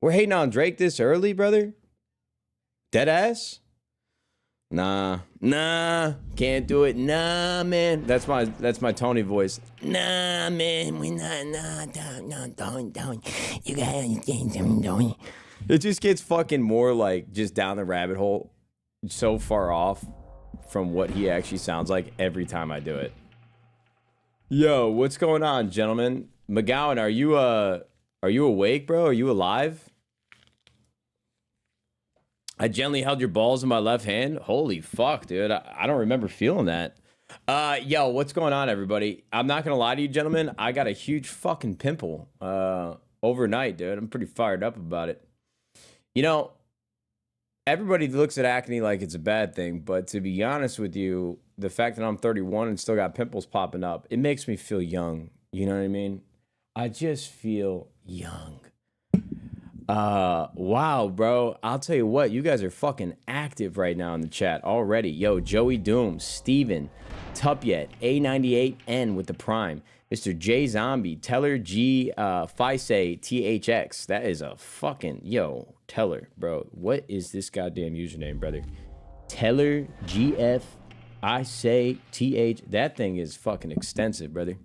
We're hating on Drake this early, brother? Dead ass? Nah, can't do it. Nah, man. That's my Tony voice. Nah, man, we not. Don't. You gotta don't. It just gets fucking more like just down the rabbit hole, so far off from what he actually sounds like every time I do it. Yo, what's going on, gentlemen? McGowan, are you awake, bro? Are you alive? I gently held your balls in my left hand. Holy fuck, dude. I don't remember feeling that. Yo, what's going on, everybody? I'm not gonna lie to you, gentlemen. I got a huge fucking pimple overnight, dude. I'm pretty fired up about it. You know, everybody looks at acne like it's a bad thing, but to be honest with you, the fact that I'm 31 and still got pimples popping up, it makes me feel young. You know what I mean? I just feel young. Wow, bro. I'll tell you what, you guys are fucking active right now in the chat already. Yo, Joey Doom, Steven, Tupyet, A98N with the Prime, Mr. J Zombie, Teller G, Fisey, THX. That is a fucking, yo, Teller, bro. What is this goddamn username, brother? Teller GF, I say TH. That thing is fucking extensive, brother.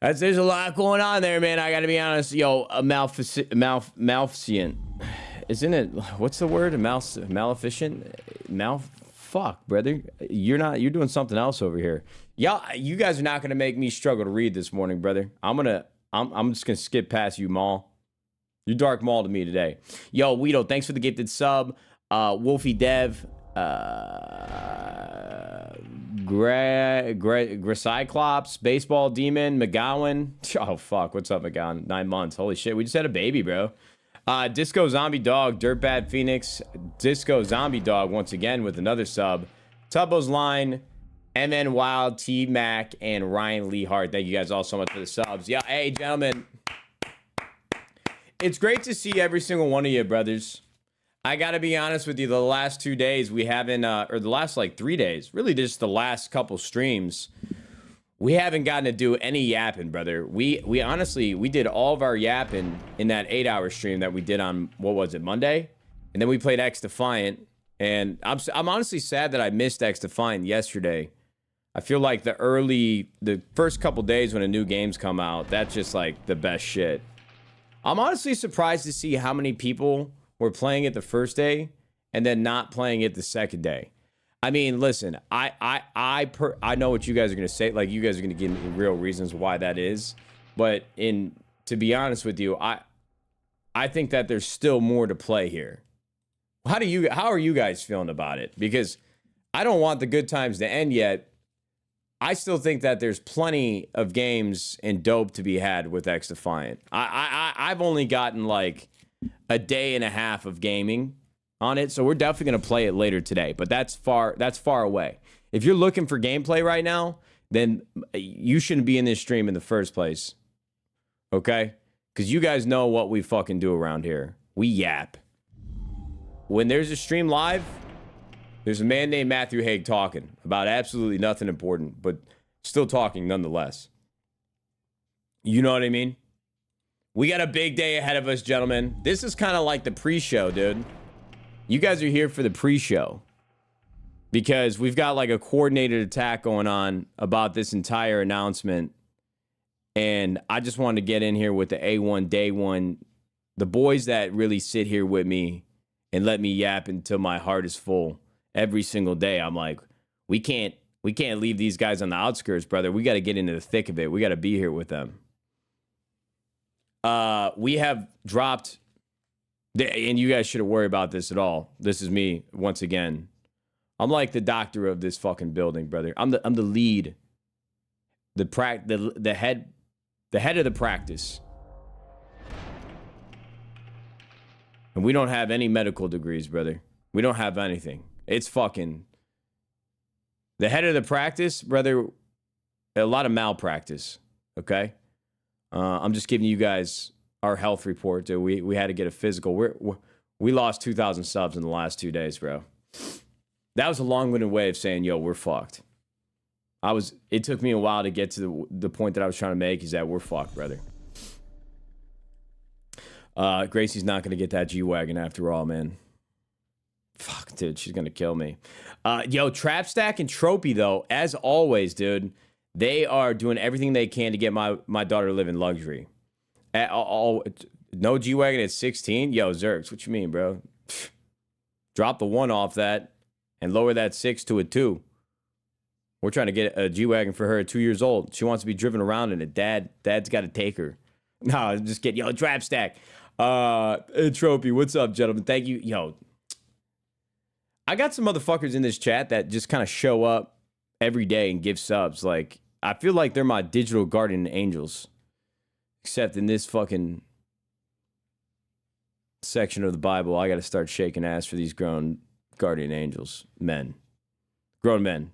There's a lot going on there, man. I gotta be honest. Yo, a maleficent. Isn't it? What's the word? Maleficent? Fuck, brother. You're doing something else over here. Y'all, you guys are not gonna make me struggle to read this morning, brother. I'm just gonna skip past you, Maul. You dark Maul to me today. Yo, Weedo, thanks for the gifted sub. Wolfie Dev. Cyclops, Baseball Demon, McGowan. Oh, fuck. What's up, McGowan? 9 months. Holy shit. We just had a baby, bro. Disco Zombie Dog, Dirtbad Phoenix, Disco Zombie Dog once again with another sub. Tubbo's Line, MN Wild, T Mac, and Ryan Lee Hart. Thank you guys all so much for the subs. Yeah, hey, gentlemen. It's great to see every single one of you, brothers. I gotta be honest with you, the last 2 days we haven't, or the last like 3 days, really just the last couple streams, we haven't gotten to do any yapping, brother. We honestly, we did all of our yapping in that 8-hour stream that we did on, what was it, Monday? And then we played X Defiant, and I'm honestly sad that I missed X Defiant yesterday. I feel like the first couple days when a new game's come out, that's just like the best shit. I'm honestly surprised to see how many people were playing it the first day and then not playing it the second day. I mean, listen, I know what you guys are gonna say. Like, you guys are gonna give me real reasons why that is. But to be honest with you, I think that there's still more to play here. How are you guys feeling about it? Because I don't want the good times to end yet. I still think that there's plenty of games and dope to be had with X Defiant. I've only gotten like a day and a half of gaming on it, so we're definitely going to play it later today, but that's far away. If you're looking for gameplay right now, then you shouldn't be in this stream in the first place, okay? Because you guys know what we fucking do around here. We yap. When there's a stream live, there's a man named Matthew Haig talking about absolutely nothing important, but still talking nonetheless. You know what I mean? We got a big day ahead of us, gentlemen. This is kind of like the pre-show, dude. You guys are here for the pre-show because we've got like a coordinated attack going on about this entire announcement. And I just wanted to get in here with the A1 Day One, the boys that really sit here with me and let me yap until my heart is full every single day. I'm like, we can't leave these guys on the outskirts, brother. We got to get into the thick of it. We got to be here with them. We have dropped, and you guys shouldn't worry about this at all. This is me once again. I'm like the doctor of this fucking building, brother. I'm the lead, the head of the practice. And we don't have any medical degrees, brother. We don't have anything. It's fucking the head of the practice, brother. A lot of malpractice. Okay. I'm just giving you guys our health report, dude. We had to get a physical. We lost 2,000 subs in the last 2 days, bro. That was a long-winded way of saying, yo, we're fucked. It took me a while to get to the point that I was trying to make, is that we're fucked, brother. Gracie's not going to get that G-Wagon after all, man. Fuck, dude, she's going to kill me. Yo, Trap Stack and Tropy, though, as always, dude, they are doing everything they can to get my daughter to live in luxury. No G-Wagon at 16? Yo, Zerks, what you mean, bro? Drop the 1 off that and lower that 6 to a 2. We're trying to get a G-Wagon for her at 2 years old. She wants to be driven around in it. Dad's got to take her. No, just kidding. Yo, Trap Stack. Tropy, what's up, gentlemen? Thank you. Yo, I got some motherfuckers in this chat that just kind of show up every day and give subs. Like, I feel like they're my digital guardian angels. Except in this fucking section of the Bible, I got to start shaking ass for these grown guardian angels. Men. Grown men.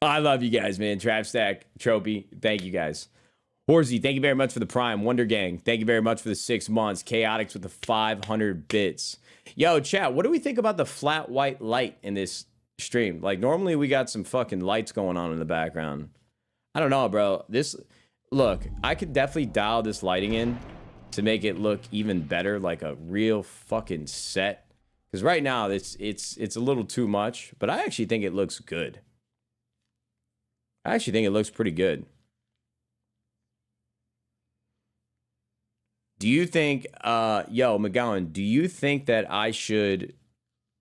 I love you guys, man. Trap Stack, Tropy, thank you guys. Horsey, thank you very much for the Prime. Wonder Gang, thank you very much for the 6 months. Chaotix with the 500 bits. Yo, chat, what do we think about the flat white light in this stream? Like, normally we got some fucking lights going on in the background. I don't know, bro. Look, I could definitely dial this lighting in to make it look even better, like a real fucking set. Because right now, it's a little too much, but I actually think it looks good. I actually think it looks pretty good. Do you think, yo, McGowan, do you think that I should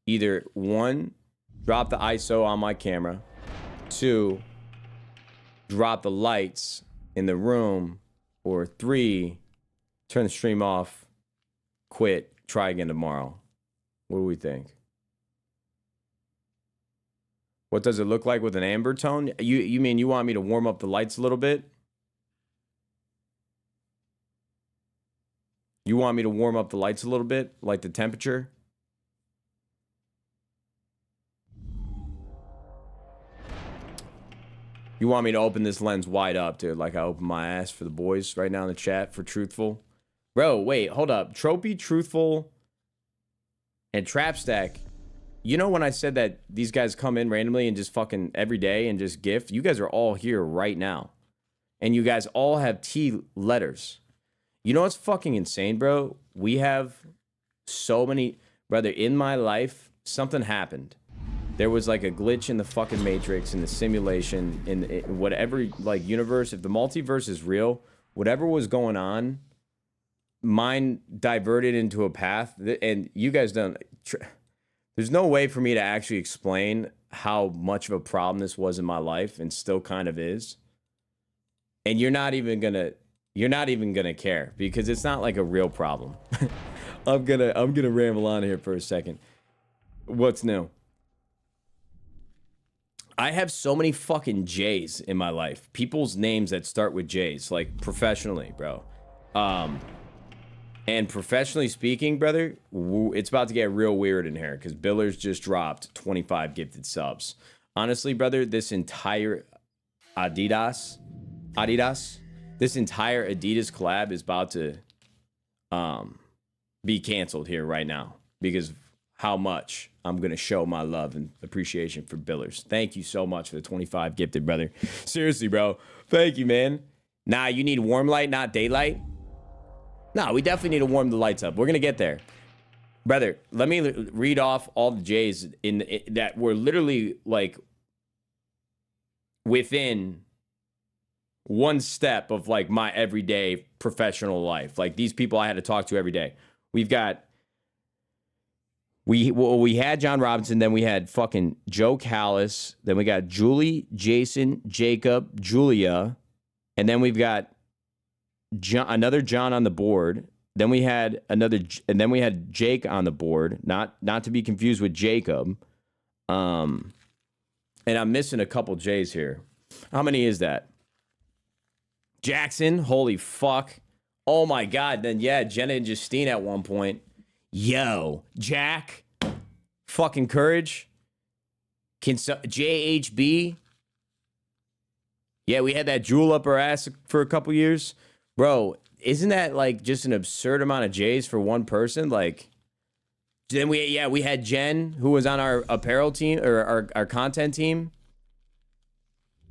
either, 1, drop the ISO on my camera, 2, drop the lights in the room, or 3, turn the stream off, quit, try again tomorrow? What do we think? What does it look like with an amber tone? You mean you want me to warm up the lights a little bit? You want me to warm up the lights a little bit, like the temperature? You want me to open this lens wide up, dude, like I open my ass for the boys right now in the chat for Truthful? Bro, wait, hold up. Tropy, Truthful, and Trap Stack. You know when I said that these guys come in randomly and just fucking every day and just gift? You guys are all here right now. And you guys all have T letters. You know what's fucking insane, bro? We have so many... Brother, in my life, something happened. There was like a glitch in the fucking Matrix, in the simulation, in whatever like universe. If the multiverse is real, whatever was going on, mine diverted into a path. And you guys don't... There's no way for me to actually explain how much of a problem this was in my life, and still kind of is. And you're not even gonna care, because it's not like a real problem. I'm gonna ramble on here for a second. What's new? I have so many fucking J's in my life. People's names that start with J's, like professionally, bro. And professionally speaking, brother, it's about to get real weird in here, because Billers just dropped 25 gifted subs. Honestly, brother, this entire Adidas, this entire Adidas collab is about to be canceled here right now, because of how much I'm going to show my love and appreciation for Billers. Thank you so much for the 25 gifted, brother. Seriously, bro. Thank you, man. Nah, you need warm light, not daylight? No, we definitely need to warm the lights up. We're going to get there. Brother, let me read off all the J's that were literally like within one step of like my everyday professional life. Like these people I had to talk to every day. We had John Robinson, then we had fucking Joe Callis, then we got Julie, Jason, Jacob, Julia, and then we've got another John on the board. Then we had Jake on the board, not to be confused with Jacob. And I'm missing a couple J's here. How many is that? Jackson, holy fuck. Oh my god. Then yeah, Jenna and Justine at one point. Yo, Jack. Fucking courage. JHB. Yeah, we had that jewel up our ass for a couple years. Bro, isn't that like just an absurd amount of J's for one person? Like, then we had Jen, who was on our apparel team, or our content team.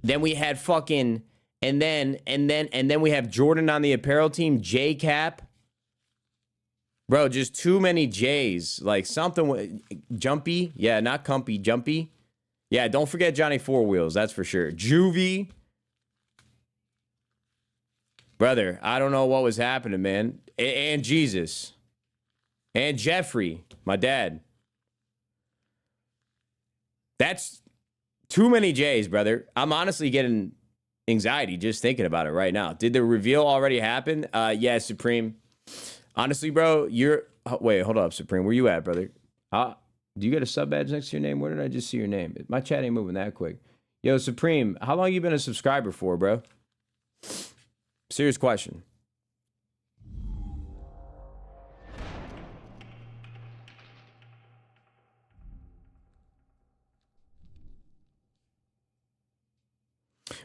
Then we had fucking And then we have Jordan on the apparel team, J Cap. Bro, just too many J's. Like something Jumpy. Yeah, not Cumpy, Jumpy. Yeah, don't forget Johnny Four Wheels, that's for sure. Juvie. Brother, I don't know what was happening, man. And Jesus. And Jeffrey, my dad. That's too many J's, brother. I'm honestly getting anxiety just thinking about it right now. Did the reveal already happen? Yeah, Supreme. Honestly, bro, you're... Oh, wait, hold up, Supreme. Where you at, brother? Do you get a sub badge next to your name? Where did I just see your name? My chat ain't moving that quick. Yo, Supreme, how long you been a subscriber for, bro? Serious question.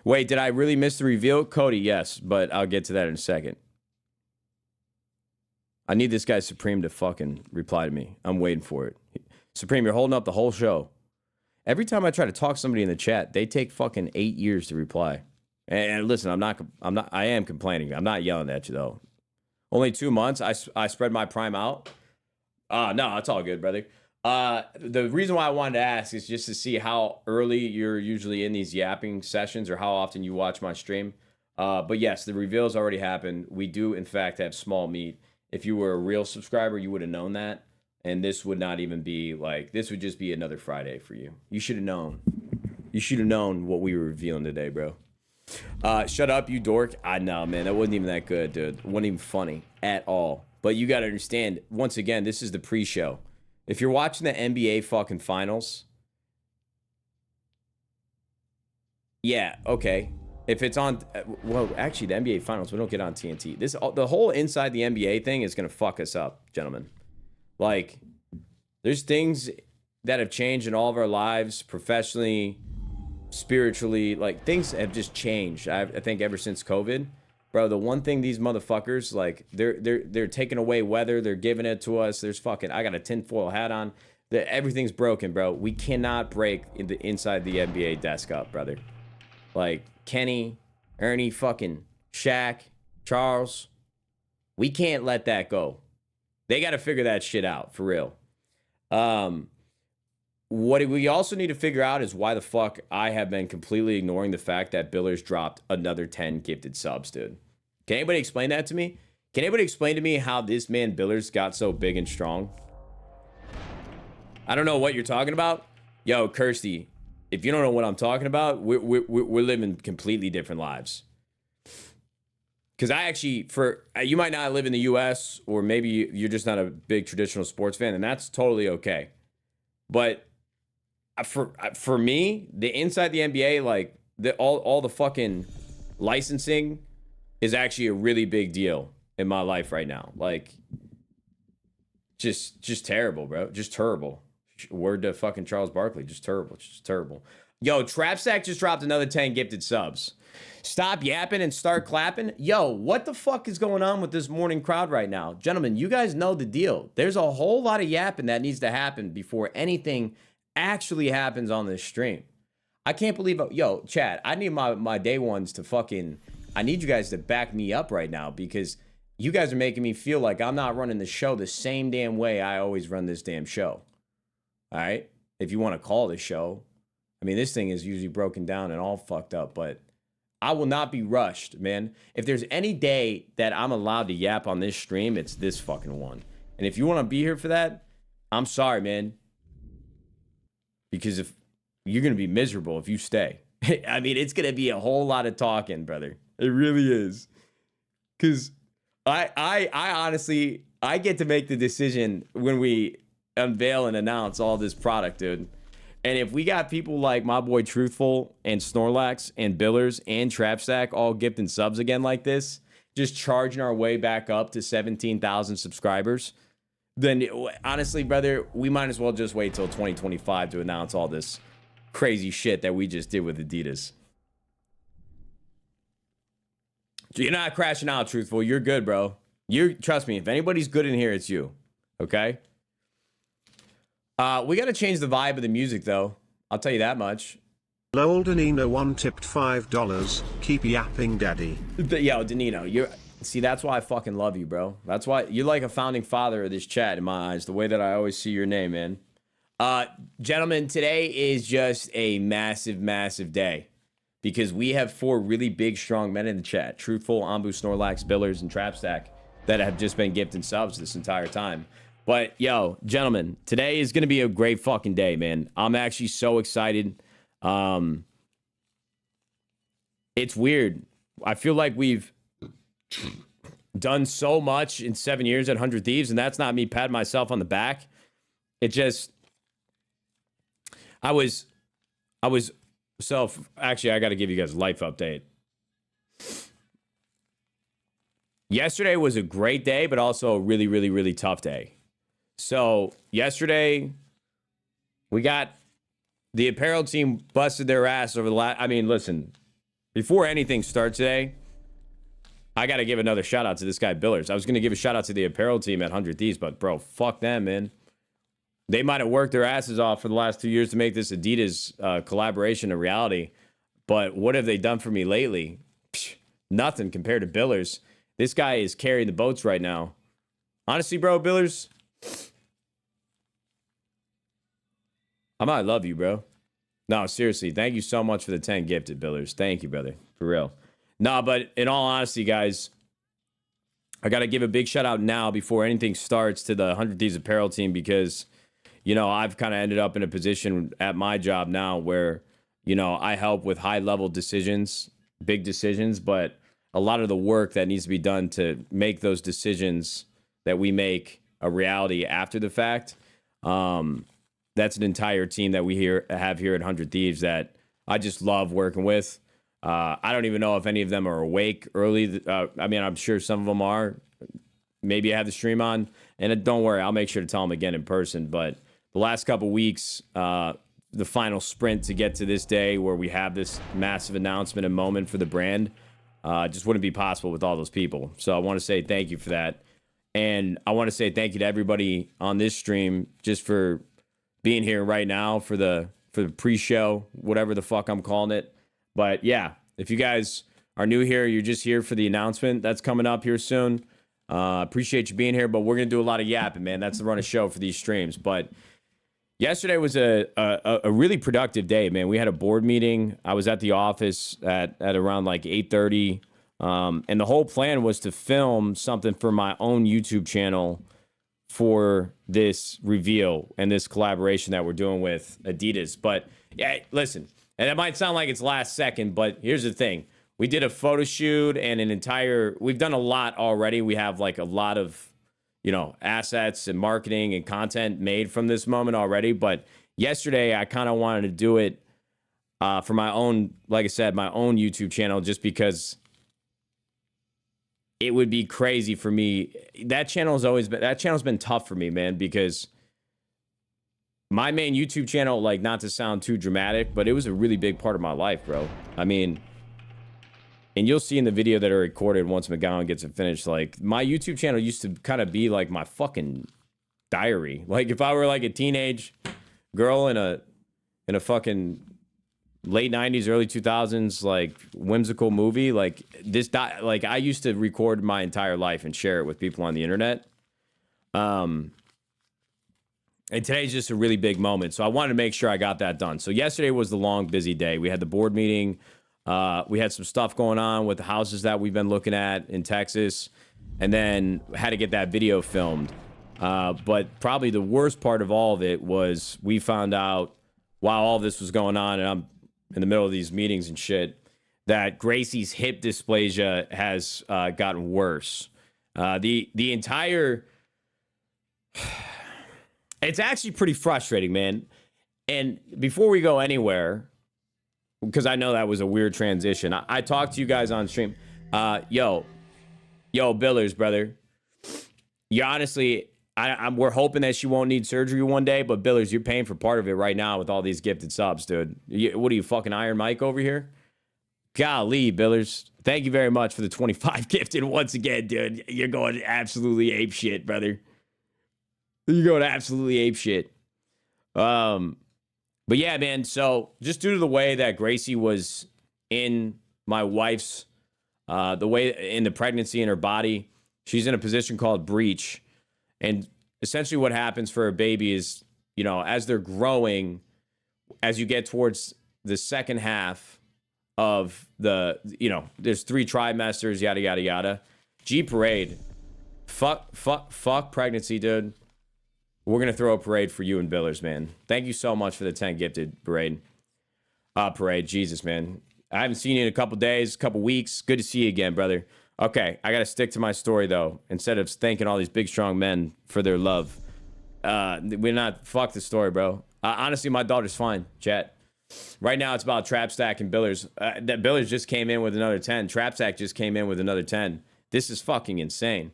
Wait, did I really miss the reveal? Cody, yes, but I'll get to that in a second. I need this guy Supreme to fucking reply to me. I'm waiting for it. Supreme, you're holding up the whole show. Every time I try to talk to somebody in the chat, they take fucking 8 years to reply. And listen, I am complaining. I'm not yelling at you though. Only 2 months. I spread my prime out. No, it's all good, brother. The reason why I wanted to ask is just to see how early you're usually in these yapping sessions or how often you watch my stream. But yes, the reveals already happened. We do, in fact, have small meat. If you were a real subscriber, you would have known that. And this would not even be like, this would just be another Friday for you. You should have known. You should have known what we were revealing today, bro. Shut up, you dork. I know, man. That wasn't even that good, dude. It wasn't even funny at all. But you got to understand, once again, this is the pre-show. If you're watching the NBA fucking finals, yeah, okay. If it's on, well, actually, the NBA finals, we don't get on TNT. The whole inside the NBA thing is going to fuck us up, gentlemen. Like, there's things that have changed in all of our lives, professionally, spiritually. Like, things have just changed, I think, ever since COVID. Bro, the one thing these motherfuckers, like, they're taking away weather. They're giving it to us. There's fucking, I got a tinfoil hat on. Everything's broken, bro. We cannot break inside the NBA desk up, brother. Like, Kenny, Ernie, fucking Shaq, Charles. We can't let that go. They got to figure that shit out, for real. What we also need to figure out is why the fuck I have been completely ignoring the fact that Billers dropped another 10 gifted subs, dude. Can anybody explain that to me? Can anybody explain to me how this man Billers got so big and strong? I don't know what you're talking about. Yo, Kirsty, if you don't know what I'm talking about, we're living completely different lives. Because I actually, you might not live in the U.S. or maybe you're just not a big traditional sports fan, and that's totally okay. But for me, the inside the NBA, like all the fucking licensing is actually a really big deal in my life right now. Like, just terrible, bro. Just terrible. Word to fucking Charles Barkley. Just terrible. Just terrible. Yo, Trapsack just dropped another 10 gifted subs. Stop yapping and start clapping. Yo, what the fuck is going on with this morning crowd right now? Gentlemen, you guys know the deal. There's a whole lot of yapping that needs to happen before anything actually happens on this stream. I can't believe, yo, chat, I need my day ones to fucking, I need you guys to back me up right now because you guys are making me feel like I'm not running the show the same damn way I always run this damn show. All right? If you want to call this show. I mean, this thing is usually broken down and all fucked up, but I will not be rushed, man. If there's any day that I'm allowed to yap on this stream, it's this fucking one. And if you want to be here for that, I'm sorry, man. Because if you're going to be miserable if you stay. I mean, it's going to be a whole lot of talking, brother. It really is. Because I honestly, I get to make the decision when we unveil and announce all this product, dude. And if we got people like my boy Truthful and Snorlax and Billers and Trapstack all gifting subs again like this, just charging our way back up to 17,000 subscribers, then honestly, brother, we might as well just wait till 2025 to announce all this crazy shit that we just did with Adidas. You're not crashing out, Truthful. You're good, bro. Trust me, if anybody's good in here, it's you. Okay? We got to change the vibe of the music, though. I'll tell you that much. Lowell Danino one tipped $5. Keep yapping, daddy. Yo, Danino, see, that's why I fucking love you, bro. That's why you're like a founding father of this chat in my eyes, the way that I always see your name, man. Gentlemen, today is just a massive, massive day because we have 4 really big, strong men in the chat. Truthful, Ambu, Snorlax, Billers, and Trapstack that have just been gifting subs this entire time. But, yo, gentlemen, today is going to be a great fucking day, man. I'm actually so excited. It's weird. I feel like we've done so much in 7 years at 100 Thieves, and that's not me patting myself on the back. It just, actually, I got to give you guys a life update. Yesterday was a great day, but also a really, really, really tough day. So yesterday, we got the apparel team busted their ass over the last, I mean, listen, before anything starts today, I got to give another shout out to this guy, Billers. I was going to give a shout out to the apparel team at 100 Thieves, but bro, fuck them, man. They might have worked their asses off for the last 2 years to make this Adidas collaboration a reality. But what have they done for me lately? Psh, nothing compared to Billers. This guy is carrying the boats right now. Honestly, bro, Billers, I might love you, bro. No, seriously, thank you so much for the 10 gifted, Billers. Thank you, brother. For real. No, but in all honesty, guys, I got to give a big shout out now before anything starts to the 100 Thieves apparel team because, you know, I've kind of ended up in a position at my job now where, you know, I help with high level decisions, big decisions, but a lot of the work that needs to be done to make those decisions that we make a reality after the fact. That's an entire team that we have here at 100 Thieves that I just love working with. I don't even know if any of them are awake early. I mean, I'm sure some of them are. Maybe I have the stream on. And don't worry, I'll make sure to tell them again in person. But the last couple weeks, the final sprint to get to this day where we have this massive announcement and moment for the brand just wouldn't be possible with all those people. So I want to say thank you for that. And I want to say thank you to everybody on this stream just for being here right now for the pre-show, whatever the fuck I'm calling it. But yeah, if you guys are new here, you're just here for the announcement that's coming up here soon. Appreciate you being here, but we're going to do a lot of yapping, man. That's the run of show for these streams. But yesterday was a really productive day, man. We had a board meeting. I was at the office at around like 8:30. And the whole plan was to film something for my own YouTube channel for this reveal and this collaboration that we're doing with Adidas. But yeah, listen, and that might sound like it's last second, but here's the thing. We did a photo shoot and we've done a lot already. We have like a lot of, you know, assets and marketing and content made from this moment already. But yesterday I kind of wanted to do it for my own, like I said, my own YouTube channel, just because it would be crazy for me. That channel's been tough for me, man, because my main YouTube channel, like, not to sound too dramatic, but it was a really big part of my life, bro. I mean, and you'll see in the video that I recorded once McGowan gets it finished, like, my YouTube channel used to kind of be like my fucking diary. Like, if I were like a teenage girl in a fucking late 90s, early 2000s, like, whimsical movie, like, like, I used to record my entire life and share it with people on the internet. And today's just a really big moment. So I wanted to make sure I got that done. So yesterday was the long, busy day. We had the board meeting. We had some stuff going on with the houses that we've been looking at in Texas. And then had to get that video filmed. But probably the worst part of all of it was we found out while all this was going on, and I'm in the middle of these meetings and shit, that Gracie's hip dysplasia has gotten worse. The entire... It's actually pretty frustrating, man. And before we go anywhere, because I know that was a weird transition, I talked to you guys on stream. Yo, Billers, brother. You honestly, we're hoping that she won't need surgery one day, but Billers, you're paying for part of it right now with all these gifted subs, dude. What are you, fucking Iron Mike over here? Golly, Billers. Thank you very much for the 25 gifted once again, dude. You're going absolutely ape shit, brother. You're going absolutely ape shit. But But yeah, man. So just due to the way that Gracie was in my wife's, the way in the pregnancy in her body, she's in a position called breech. And essentially what happens for a baby is, you know, as they're growing, as you get towards the second half of the, you know, there's 3 trimesters, yada, yada, yada. G parade. Fuck pregnancy, dude. We're going to throw a parade for you and Billers, man. Thank you so much for the 10 gifted parade. Parade. Jesus, man. I haven't seen you in a couple days, couple weeks. Good to see you again, brother. Okay, I got to stick to my story, though. Instead of thanking all these big, strong men for their love. We're not... Fuck the story, bro. Honestly, my daughter's fine, chat. Right now, it's about Trap Stack and Billers. That Billers just came in with another 10. Trap Stack just came in with another 10. This is fucking insane.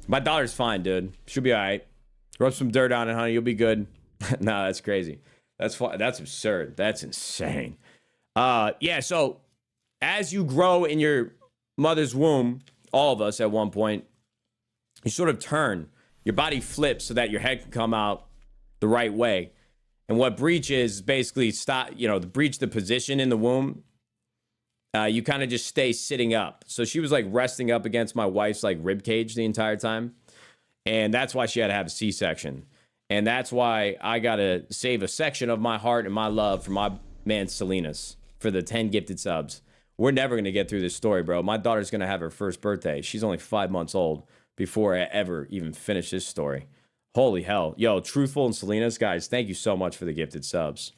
My daughter's fine, dude. She'll be all right. Rub some dirt on it, honey. You'll be good. Nah, that's crazy. That's absurd. That's insane. Yeah, so as you grow in your mother's womb, all of us at one point, you sort of turn. Your body flips so that your head can come out the right way. And what breech is basically the breech, the position in the womb. You kind of just stay sitting up. So she was like resting up against my wife's like rib cage the entire time. And that's why she had to have a C-section. And that's why I got to save a section of my heart and my love for my man Salinas for the 10 gifted subs. We're never going to get through this story, bro. My daughter's going to have her first birthday. She's only 5 months old before I ever even finish this story. Holy hell. Yo, Truthful and Salinas, guys, thank you so much for the gifted subs.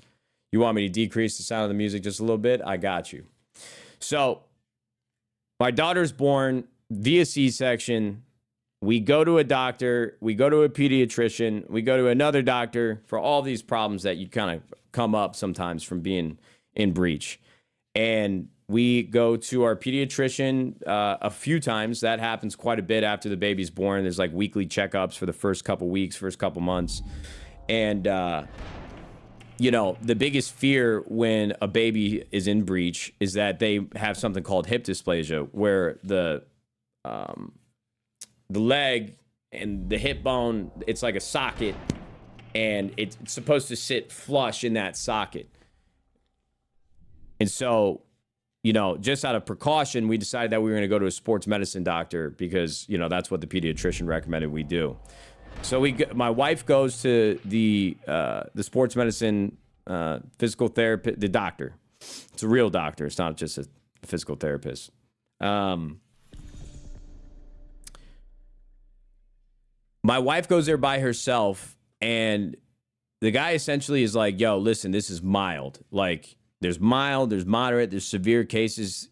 You want me to decrease the sound of the music just a little bit? I got you. So, my daughter's born via C-section. We go to a doctor. We go to a pediatrician. We go to another doctor for all these problems that you kind of come up sometimes from being in breech. And we go to our pediatrician a few times. That happens quite a bit after the baby's born. There's like weekly checkups for the first couple weeks, first couple months. And, you know, the biggest fear when a baby is in breech is that they have something called hip dysplasia, where the leg and the hip bone, it's like a socket, and it's supposed to sit flush in that socket. And so, you know, just out of precaution, we decided that we were going to go to a sports medicine doctor because, you know, that's what the pediatrician recommended we do. So my wife goes to the sports medicine physical therapist, the doctor. It's a real doctor. It's not just a physical therapist. My wife goes there by herself, and the guy essentially is like, yo, listen, this is mild. Like, there's mild, there's moderate, there's severe cases.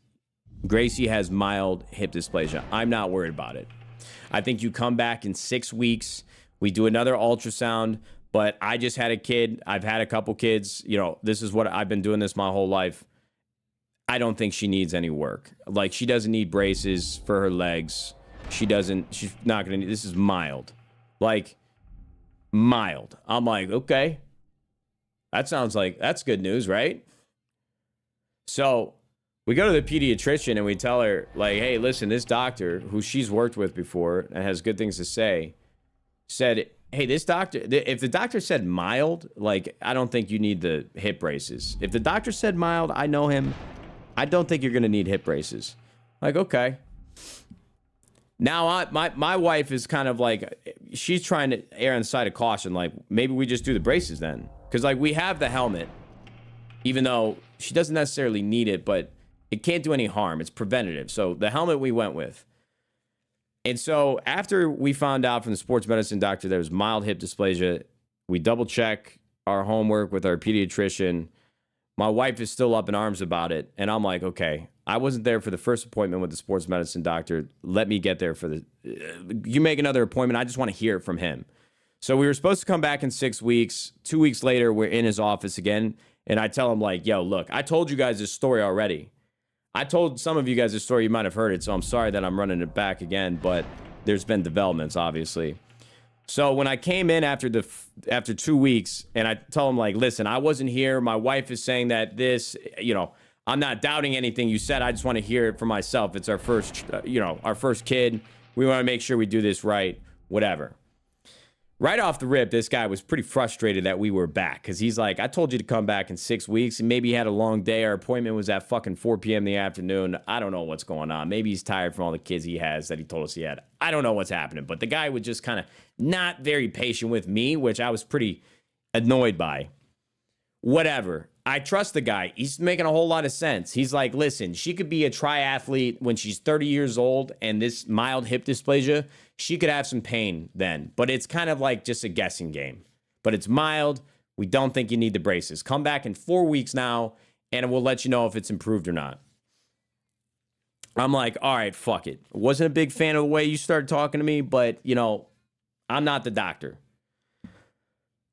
Gracie has mild hip dysplasia. I'm not worried about it. I think you come back in 6 weeks. We do another ultrasound, but I just had a kid. I've had a couple kids. You know, this is what I've been doing this my whole life. I don't think she needs any work. Like, she doesn't need braces for her legs. She's not going to need, this is mild. Like, mild. I'm like, okay. That sounds like, that's good news, right? So we go to the pediatrician and we tell her, like, hey, listen, this doctor, who she's worked with before and has good things to say, said, hey, this doctor, if the doctor said mild, like, I don't think you need the hip braces. If the doctor said mild, I know him. I don't think you're going to need hip braces. Like, okay. Now, my wife is kind of like, she's trying to err on the side of caution. Like, maybe we just do the braces then. Because, like, we have the helmet, even though she doesn't necessarily need it, but it can't do any harm. It's preventative. So the helmet we went with. And so after we found out from the sports medicine doctor there was mild hip dysplasia, we double check our homework with our pediatrician. My wife is still up in arms about it. And I'm like, okay, I wasn't there for the first appointment with the sports medicine doctor. Let me get there for the, you make another appointment. I just want to hear it from him. So we were supposed to come back in 6 weeks. 2 weeks later, we're in his office again. And I tell him, like, yo, look, I told you guys this story already. I told some of you guys this story. You might have heard it. So I'm sorry that I'm running it back again. But there's been developments, obviously. So when I came in after 2 weeks, and I tell him, like, listen, I wasn't here. My wife is saying that this, you know, I'm not doubting anything you said. I just want to hear it for myself. It's our first, our first kid. We want to make sure we do this right, whatever. right off the rip, this guy was pretty frustrated that we were back because he's like, I told you to come back in 6 weeks, and maybe he had a long day. Our appointment was at fucking 4 p.m. in the afternoon. I don't know what's going on. Maybe he's tired from all the kids he has that he told us he had. I don't know what's happening, but the guy was just kind of not very patient with me, which I was pretty annoyed by. Whatever. I trust the guy. He's making a whole lot of sense. He's like, listen, she could be a triathlete when she's 30 years old and this mild hip dysplasia, she could have some pain then. But it's kind of like just a guessing game. But it's mild. We don't think you need the braces. Come back in 4 weeks now, and we'll let you know if it's improved or not. I'm like, all right, fuck it. Wasn't a big fan of the way you started talking to me, but, you know, I'm not the doctor.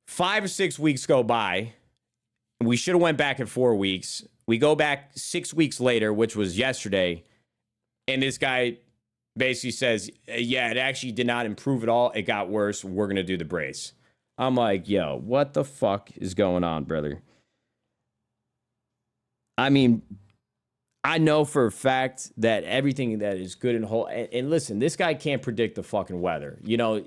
5 or 6 weeks go by. We should have went back in 4 weeks. We go back 6 weeks later, which was yesterday, and this guy basically says, yeah, it actually did not improve at all. It got worse. We're going to do the brace. I'm like, yo, what the fuck is going on, brother? I mean, I know for a fact that everything that is good and whole, and listen, this guy can't predict the fucking weather. You know,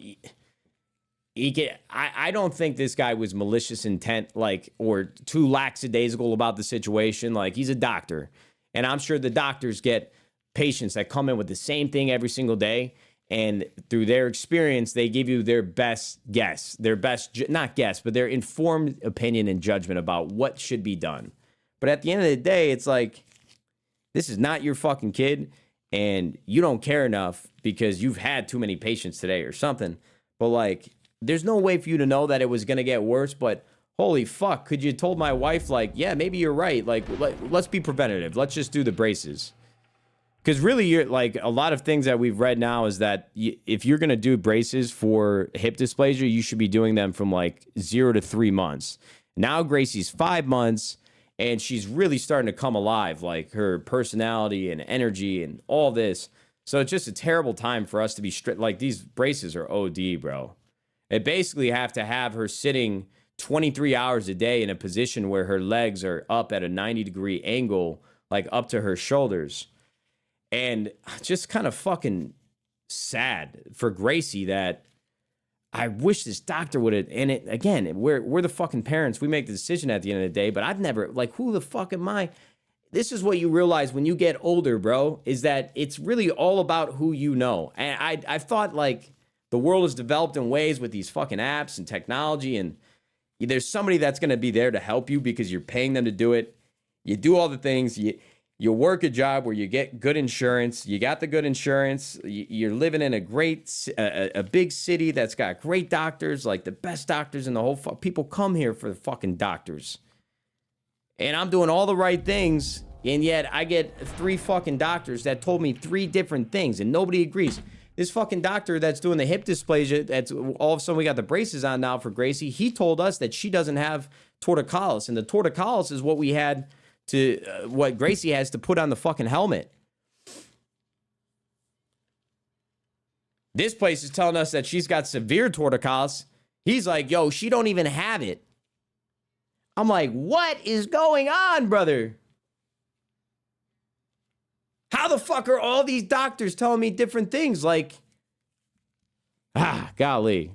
he can. I don't think this guy was malicious intent, like, or too lackadaisical about the situation. Like, he's a doctor, and I'm sure the doctors get patients that come in with the same thing every single day, and through their experience, they give you their best guess, their best, not guess, but their informed opinion and judgment about what should be done. But at the end of the day, it's like, this is not your fucking kid, and you don't care enough because you've had too many patients today or something. But, like, there's no way for you to know that it was going to get worse, but holy fuck, could you told my wife, like, yeah, maybe you're right. Like, let's be preventative. Let's just do the braces. Because really, you're like, a lot of things that we've read now is that if you're going to do braces for hip dysplasia, you should be doing them from like 0 to 3 months. Now Gracie's 5 months, and she's really starting to come alive, like her personality and energy and all this. So it's just a terrible time for us to be strict. Like, these braces are OD, bro. They basically have to have her sitting 23 hours a day in a position where her legs are up at a 90-degree angle, like up to her shoulders. And just kind of fucking sad for Gracie that I wish this doctor would have, and it, again, we're the fucking parents. We make the decision at the end of the day, but I've never, like, who the fuck am I? This is what you realize when you get older, bro, is that it's really all about who you know. And I've thought, like, the world has developed in ways with these fucking apps and technology, and there's somebody that's going to be there to help you because you're paying them to do it. You do all the things. You work a job where you get good insurance. You got the good insurance. You're living in a big city that's got great doctors, like the best doctors in the whole. People come here for the fucking doctors. And I'm doing all the right things, and yet I get 3 fucking doctors that told me 3 different things, and nobody agrees. This fucking doctor that's doing the hip dysplasia, that's all of a sudden we got the braces on now for Gracie, he told us that she doesn't have torticollis, and the torticollis is what we had to, what Gracie has to put on the fucking helmet. This place is telling us that she's got severe torticollis. He's like, yo, she don't even have it. I'm like, what is going on, brother? How the fuck are all these doctors telling me different things? Like, golly.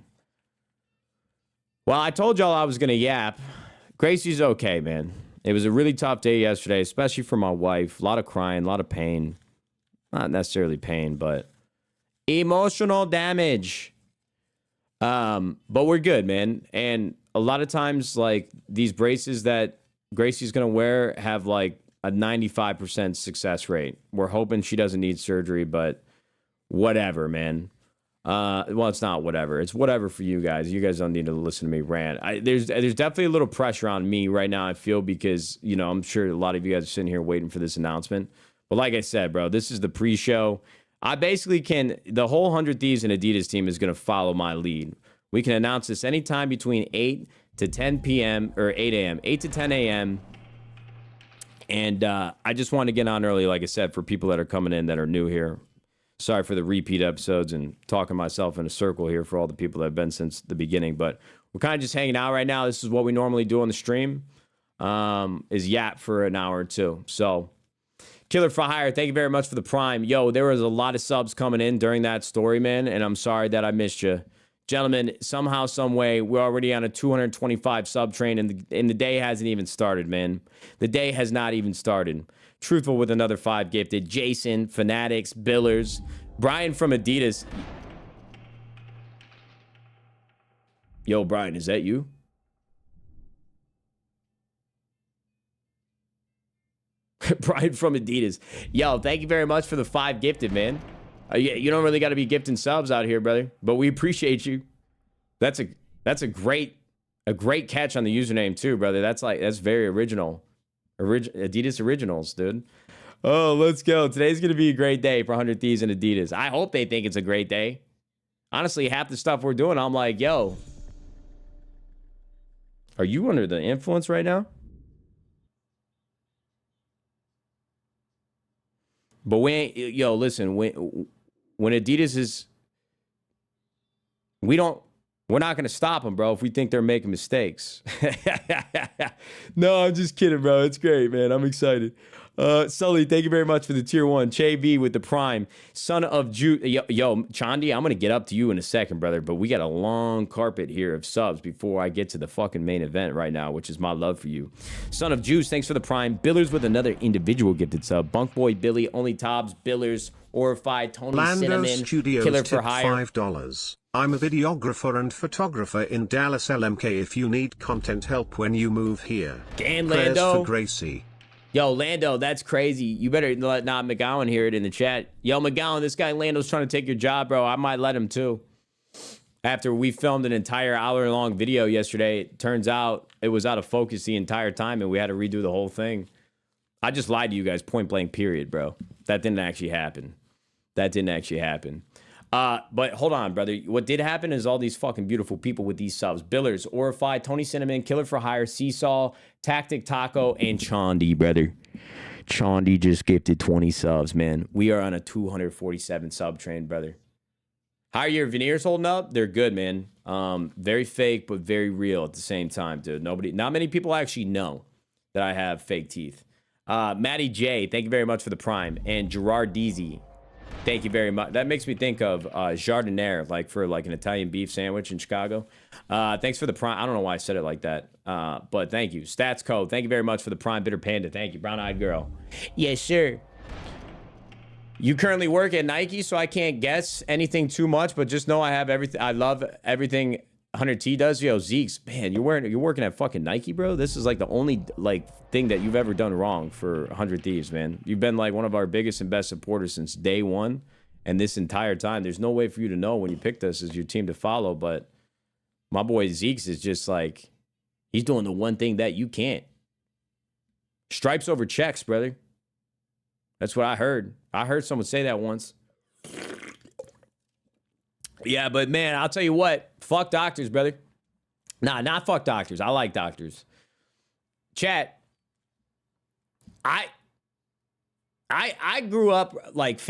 Well, I told y'all I was going to yap. Gracie's okay, man. It was a really tough day yesterday, especially for my wife. A lot of crying, a lot of pain. Not necessarily pain, but emotional damage. But we're good, man. And a lot of times, like, these braces that Gracie's going to wear have, like, a 95% success rate. We're hoping she doesn't need surgery, but whatever, man. Well, it's not whatever. It's whatever for you guys. You guys don't need to listen to me rant. There's definitely a little pressure on me right now, I feel, because, you know, I'm sure a lot of you guys are sitting here waiting for this announcement. But like I said, bro, this is the pre-show. I basically the whole 100 Thieves and Adidas team is going to follow my lead. We can announce this anytime between 8 to 10 p.m. or 8 a.m., 8 to 10 a.m. And I just want to get on early, like I said, for people that are coming in that are new here. Sorry for the repeat episodes and talking myself in a circle here for all the people that have been since the beginning. But we're kind of just hanging out right now. This is what we normally do on the stream, is yap for an hour or two. So, Killer for Hire, thank you very much for the prime. Yo, there was a lot of subs coming in during that story, man, and I'm sorry that I missed you. Gentlemen, somehow, some way, we're already on a 225 sub train, and the day hasn't even started, man. The day has not even started. Truthful with another 5 gifted. Jason, Fanatics, Billers, Brian from Adidas. Yo, Brian, is that you? Brian from Adidas. Yo, thank you very much for the 5 gifted, man. You don't really got to be gifting subs out here, brother, but we appreciate you. That's a great catch on the username too, brother. That's very original. Adidas Originals, dude. Oh, let's go. Today's going to be a great day for 100 Thieves and Adidas. I hope they think it's a great day. Honestly, half the stuff we're doing, I'm like, yo, are you under the influence right now? But listen, when Adidas is, we're not going to stop them, bro, if we think they're making mistakes. No, I'm just kidding, bro. It's great, man. I'm excited. Sully, thank you very much for the tier 1. Che B with the prime. Son of Jude. Yo, Chandi, I'm going to get up to you in a second, brother, but we got a long carpet here of subs before I get to the fucking main event right now, which is my love for you. Son of Juice, thanks for the prime. Billers with another individual gifted sub. Bunk Boy Billy, Only Tobbs, Billers, Orified, Tony Lando Cinnamon, Studios Killer for Hire. $5. I'm a videographer and photographer in Dallas, LMK. If you need content help when you move here. Damn, Prayers Lando. for Gracie. Yo, Lando, that's crazy. You better let not McGowan hear it in the chat. Yo, McGowan, this guy Lando's trying to take your job, bro. I might let him too. After we filmed an entire hour-long video yesterday, it turns out it was out of focus the entire time, and we had to redo the whole thing. I just lied to you guys, point blank, period, bro. That didn't actually happen. But hold on, brother. What did happen is all these fucking beautiful people with these subs. Billers, Orified, Tony Cinnamon, Killer for Hire, Seesaw, Tactic Taco, and Chandi, brother. Chandi just gifted 20 subs, man. We are on a 247 sub train, brother. How are your veneers holding up? They're good, man. Very fake, but very real at the same time, dude. Not many people actually know that I have fake teeth. Matty J, thank you very much for the prime. And Gerard Deasy, thank you very much. That makes me think of jardiniere, like for like an Italian beef sandwich in Chicago. Thanks for the prime. I don't know why I said it like that, but thank you. Stats Code, thank you very much for the prime. Bitter Panda, thank you. Brown Eyed Girl, yes, sir. You currently work at Nike, so I can't guess anything too much, but just know I have everything. I love everything 100T does. Yo, Zeeks, man, you're working at fucking Nike, bro. This is like the only like thing that you've ever done wrong for 100 Thieves, man. You've been like one of our biggest and best supporters since day one, and this entire time, there's no way for you to know when you picked us as your team to follow. But my boy Zeeks is just like, he's doing the one thing that you can't. Stripes over checks, brother. That's what I heard. I heard someone say that once. Yeah, but man, I'll tell you what. Fuck doctors, brother. Nah, not fuck doctors. I like doctors. Chat. I grew up like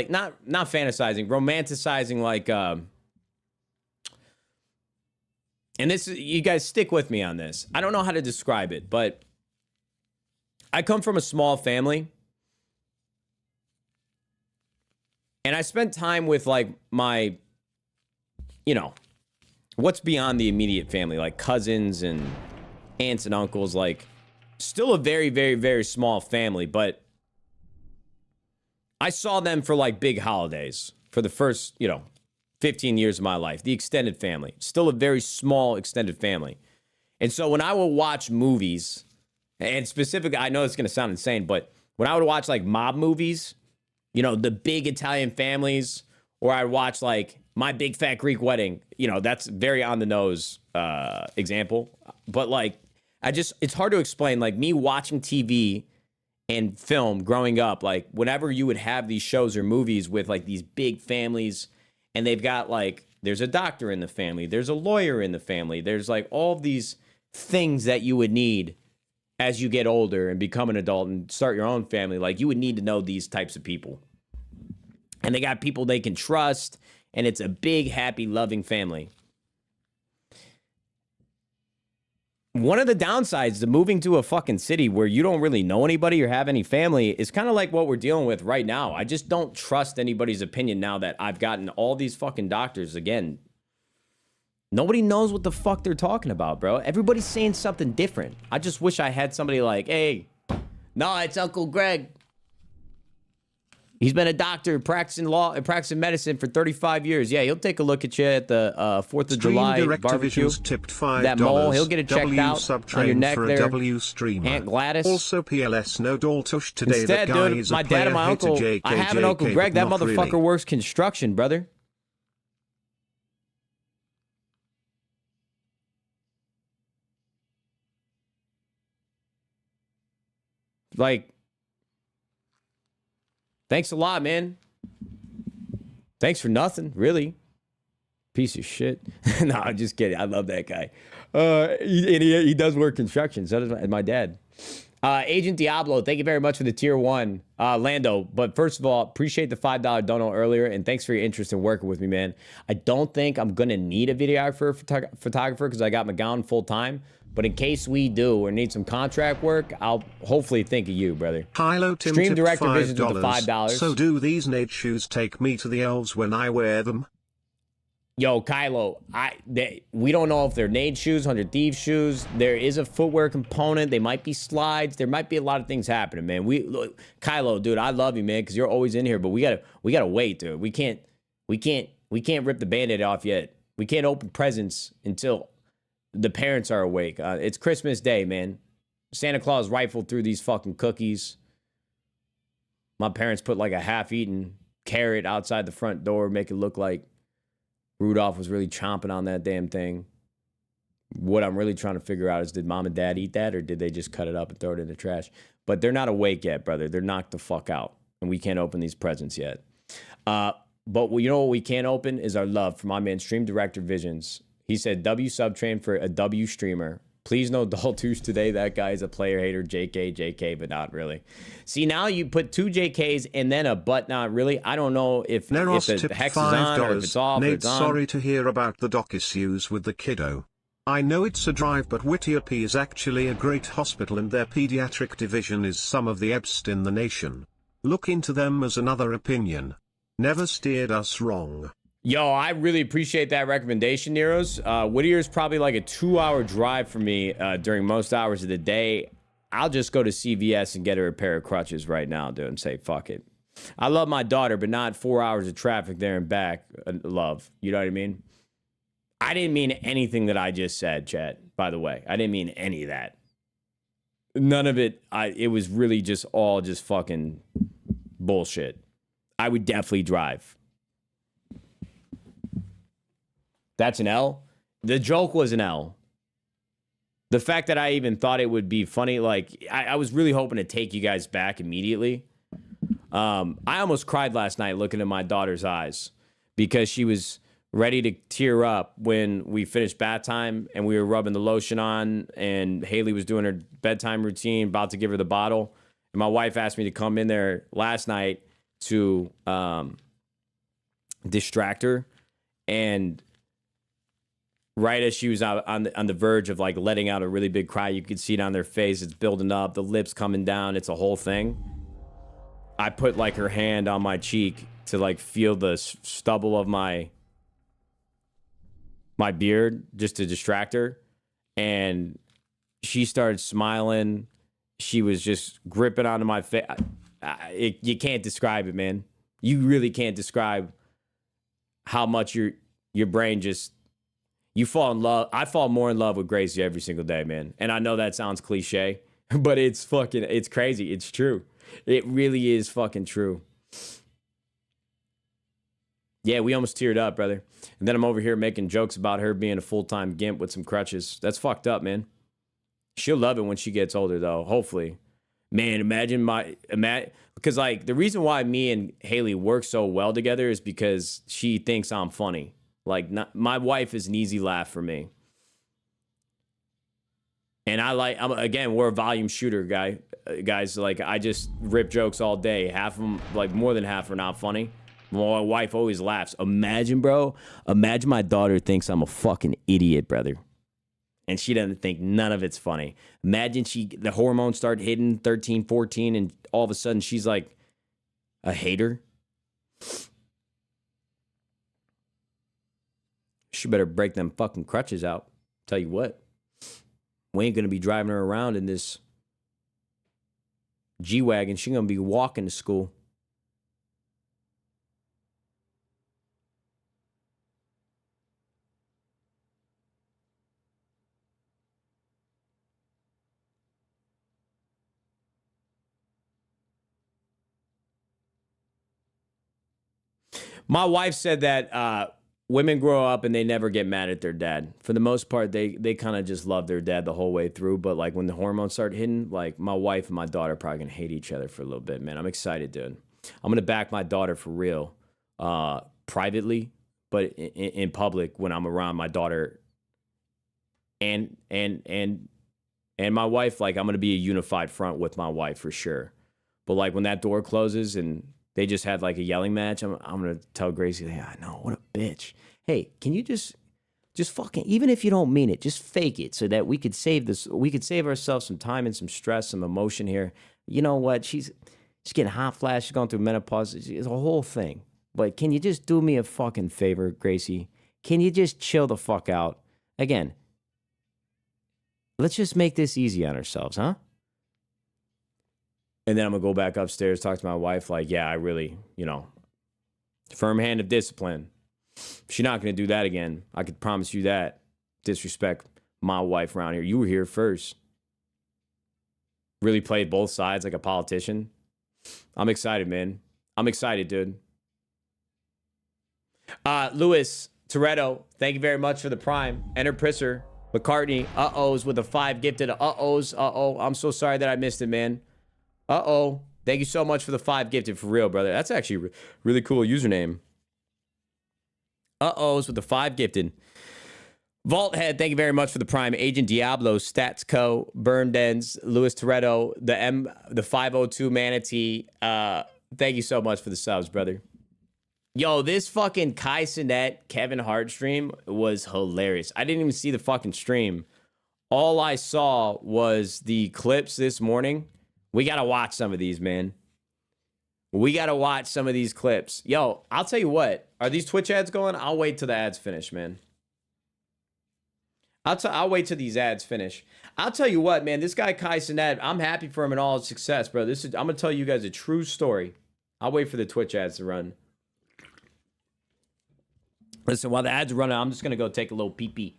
not fantasizing, romanticizing like and this is, you guys stick with me on this. I don't know how to describe it, but I come from a small family. And I spent time with like my, what's beyond the immediate family, like cousins and aunts and uncles, like still a very, very, very small family. But I saw them for like big holidays for the first, 15 years of my life, the extended family, still a very small extended family. And so when I would watch movies, and specifically, I know it's going to sound insane, but when I would watch like mob movies, the big Italian families, or I'd watch like My Big Fat Greek Wedding, that's very on the nose example. But like, it's hard to explain. Like me watching TV and film growing up, like whenever you would have these shows or movies with like these big families, and they've got like, there's a doctor in the family, there's a lawyer in the family, there's like all these things that you would need as you get older and become an adult and start your own family. Like you would need to know these types of people. And they got people they can trust, and it's a big, happy, loving family. One of the downsides to moving to a fucking city where you don't really know anybody or have any family is kind of like what we're dealing with right now. I just don't trust anybody's opinion now that I've gotten all these fucking doctors again. Nobody knows what the fuck they're talking about, bro. Everybody's saying something different. I just wish I had somebody like, hey, no, it's Uncle Greg. He's been a doctor practicing law and practicing medicine for 35 years. Yeah, he'll take a look at you at the 4th of July barbecue. Tipped $5. That mole, he'll get it checked out on your neck for there. W streamer. Aunt Gladys. Also PLS no Daltush today. Instead, the guy dude, is my a dad and my uncle, I have an Uncle Greg. That motherfucker really. works construction, brother. Like, thanks a lot, man. Thanks for nothing, really. Piece of shit. No, I'm just kidding. I love that guy. He does work construction. So does my dad. Agent Diablo, thank you very much for the tier 1. Lando, but first of all, appreciate the $5 dono earlier, and thanks for your interest in working with me, man. I don't think I'm going to need a videographer, photographer, because I got McGowan full time. But in case we do or need some contract work, I'll hopefully think of you, brother. Kylo Tim Stream Director Visions with the $5. So do these Nate shoes take me to the elves when I wear them? Yo, Kylo, we don't know if they're Nade shoes, 100 Thieves shoes. There is a footwear component. They might be slides. There might be a lot of things happening, man. Look, Kylo, dude, I love you, man, because you're always in here. But we gotta wait, dude. We can't rip the Band-Aid off yet. We can't open presents until the parents are awake. It's Christmas Day, man. Santa Claus rifled through these fucking cookies. My parents put like a half-eaten carrot outside the front door, make it look like Rudolph was really chomping on that damn thing. What I'm really trying to figure out is, did mom and dad eat that, or did they just cut it up and throw it in the trash? But they're not awake yet, brother. They're knocked the fuck out, and we can't open these presents yet. But you know what we can't open is our love for my man, Stream Director Visions. He said, W subtrain for a W streamer. Please no Daltush today. That guy's a player hater. JK, but not really. See, now you put 2 JKs and then a but not really. I don't know if the hex is on or if it's off Nate, or it's on. Sorry to hear about the doc issues with the kiddo. I know it's a drive, but Whittier P is actually a great hospital and their pediatric division is some of the best in the nation. Look into them as another opinion. Never steered us wrong. Yo, I really appreciate that recommendation, Nero's. Whittier's probably like a 2-hour drive for me during most hours of the day. I'll just go to CVS and get her a pair of crutches right now, dude, and say, fuck it. I love my daughter, but not 4 hours of traffic there and back, love. You know what I mean? I didn't mean anything that I just said, chat, by the way. I didn't mean any of that. None of it. It was really just all just fucking bullshit. I would definitely drive. That's an L. The joke was an L. The fact that I even thought it would be funny, like, I was really hoping to take you guys back immediately. I almost cried last night looking in my daughter's eyes because she was ready to tear up when we finished bath time and we were rubbing the lotion on and Haley was doing her bedtime routine, about to give her the bottle. And my wife asked me to come in there last night to distract her. And right as she was on the verge of like letting out a really big cry, you could see it on their face. It's building up, the lips coming down. It's a whole thing. I put like her hand on my cheek to like feel the stubble of my beard just to distract her. And she started smiling. She was just gripping onto my face. You can't describe it, man. You really can't describe how much your brain just, you fall in love. I fall more in love with Gracie every single day, man. And I know that sounds cliche, but it's crazy. It's true. It really is fucking true. Yeah, we almost teared up, brother. And then I'm over here making jokes about her being a full-time gimp with some crutches. That's fucked up, man. She'll love it when she gets older, though, hopefully. Man, imagine because like the reason why me and Haley work so well together is because she thinks I'm funny. Like, my wife is an easy laugh for me. And again, we're a volume shooter, guys. Like, I just rip jokes all day. Half of them, like more than half, are not funny. My wife always laughs. Imagine my daughter thinks I'm a fucking idiot, brother. And she doesn't think none of it's funny. Imagine the hormones start hitting 13, 14, and all of a sudden she's like a hater. She better break them fucking crutches out. Tell you what. We ain't going to be driving her around in this G-Wagon. She's going to be walking to school. My wife said that women grow up and they never get mad at their dad. For the most part, they kind of just love their dad the whole way through. But like when the hormones start hitting, like my wife and my daughter are probably gonna hate each other for a little bit, man. I'm excited, dude. I'm gonna back my daughter for real, privately, but in public when I'm around my daughter and my wife. Like I'm gonna be a unified front with my wife for sure. But like when that door closes and they just had like a yelling match, I'm gonna tell Gracie, hey, I know, what a bitch. Hey, can you just fucking, even if you don't mean it, just fake it so that we could save ourselves some time and some stress, some emotion here. You know what? She's getting hot flash, she's going through menopause. It's a whole thing. But can you just do me a fucking favor, Gracie? Can you just chill the fuck out? Again, let's just make this easy on ourselves, huh? And then I'm going to go back upstairs, talk to my wife, like, yeah, I really, firm hand of discipline. She's not going to do that again. I could promise you that. Disrespect my wife around here. You were here first. Really played both sides like a politician. I'm excited, man. I'm excited, dude. Louis Toretto, thank you very much for the prime. Enter Prisser. McCartney, uh-ohs with a 5 gifted. Uh-ohs, uh-oh. I'm so sorry that I missed it, man. Uh-oh. Thank you so much for the 5 gifted, for real, brother. That's actually really cool username. Uh-ohs with the 5 gifted. Vault Head, thank you very much for the prime. Agent Diablo, Stats Co, Burn Dens, Louis Toretto, the 502 Manatee. Thank you so much for the subs, brother. Yo, this fucking Kai Cenat Kevin Hart stream was hilarious. I didn't even see the fucking stream. All I saw was the clips this morning. We got to watch some of these, man. We got to watch some of these clips. Yo, I'll tell you what. Are these Twitch ads going? I'll wait till the ads finish, man. I'll wait till these ads finish. I'll tell you what, man. This guy, Kai Cenat, I'm happy for him and all his success, bro. I'm going to tell you guys a true story. I'll wait for the Twitch ads to run. Listen, while the ads are running, I'm just going to go take a little pee-pee.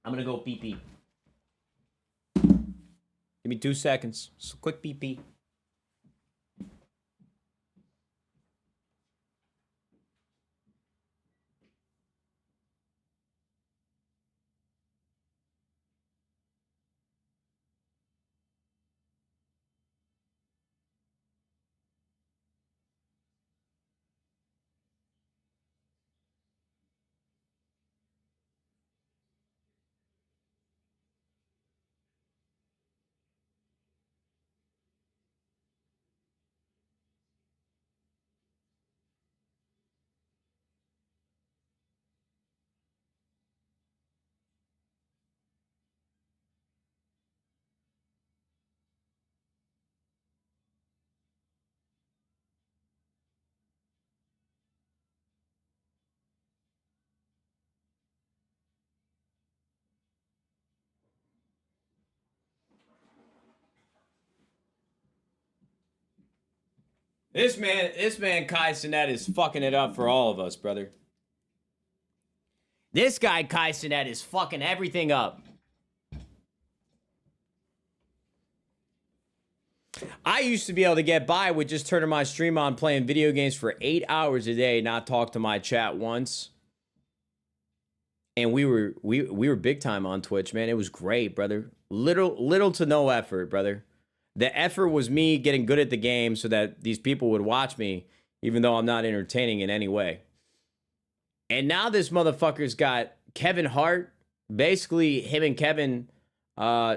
I'm going to go pee-pee. Give me 2 seconds. Just a quick pee-pee. This man Kai Cenat is fucking it up for all of us, brother. This guy Kai Cenat is fucking everything up. I used to be able to get by with just turning my stream on, playing video games for 8 hours a day, not talk to my chat once. And we were big time on Twitch, man. It was great, brother. Little to no effort, brother. The effort was me getting good at the game so that these people would watch me, even though I'm not entertaining in any way. And now this motherfucker's got Kevin Hart, basically him and Kevin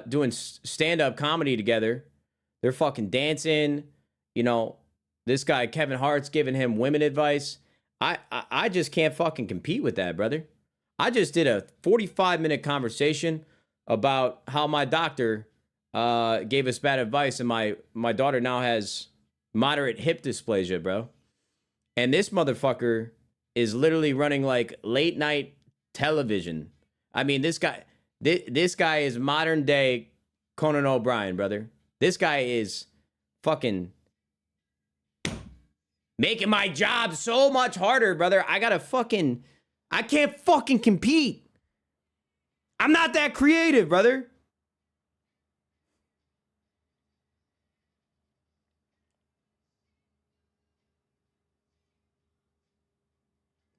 doing stand-up comedy together. They're fucking dancing. This guy, Kevin Hart's giving him women advice. I just can't fucking compete with that, brother. I just did a 45-minute conversation about how my doctor gave us bad advice, and my daughter now has moderate hip dysplasia, bro. And this motherfucker is literally running like late night television. I mean, this guy is modern day Conan O'Brien, brother. This guy is fucking making my job so much harder, brother. I can't fucking compete. I'm not that creative, brother.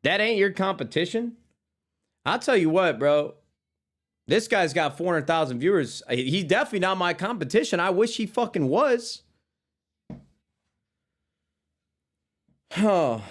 That ain't your competition? I'll tell you what, bro. This guy's got 400,000 viewers. He's definitely not my competition. I wish he fucking was. Oh.